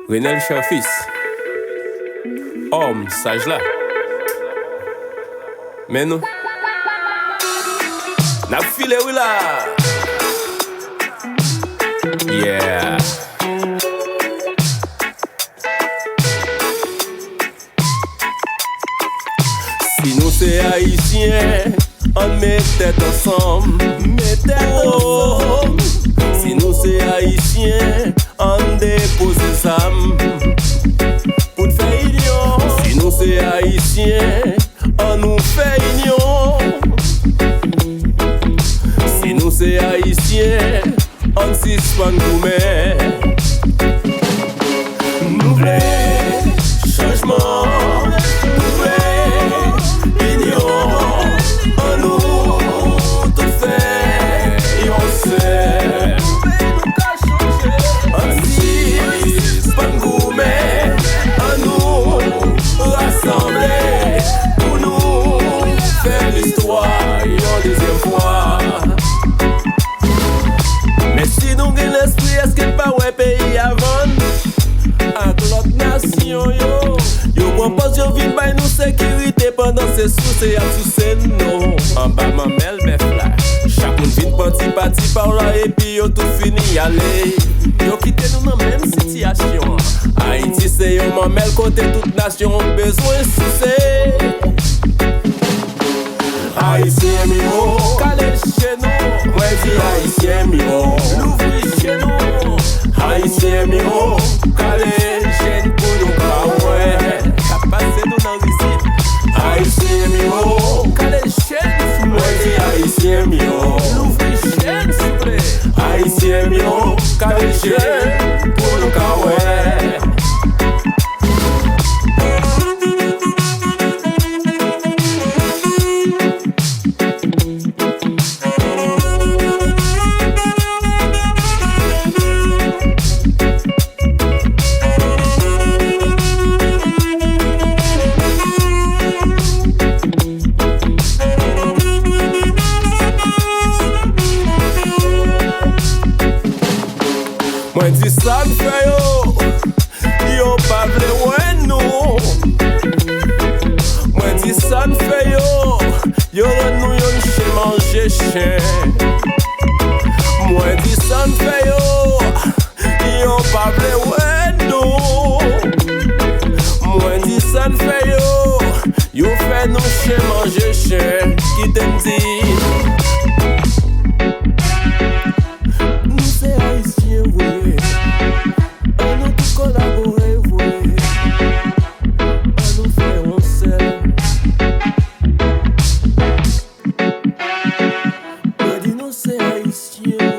Renel Chafis, homme sage là. Mais nous, n'a filé oui là. Yeah. Si nous c'est haïtiens, on met tête ensemble, Si nous c'est haïtiens, on dépose les âmes pour nous faire union. Si nous c'est haïtiens, on nous fait union. Si nous c'est haïtiens, on suspend nous-mêmes. Nous voulons changement. Mais si nous gagnons l'esprit, est-ce qu'il pas ouais pays avant? Avec l'autre nation, yo propose yo vite by nous sécurité pendant ces sous et à tous ces non. En bas ma belle bête là. Chaque monde vite parti par là et puis yo tout fini aller. Yo quitté nous dans même situation. Haïti c'est yo mamel côté toute nation besoin soucier. Haïtien mio, calé chez nous. Moi dis haïtien mio, l'ouvrir chez nous. Haïtien mio, calé chez nous pour nous caouer. Qu'a passé nous dans ici. Haïtien mio, calé chez nous. Moi dis haïtien mio, l'ouvrir chez nous s'il vous plaît. Haïtien mio, calé chez nous pour nous caouer. Moi dis ça fait yo pas vle ouais nous. Moi dis ça fait yo nous yon chez manger chien. Moi dis ça fait yo pas vle ouais nous. Moi dis ça fait yo fait nous chez manger chien. Qui t'aime dit? Yeah.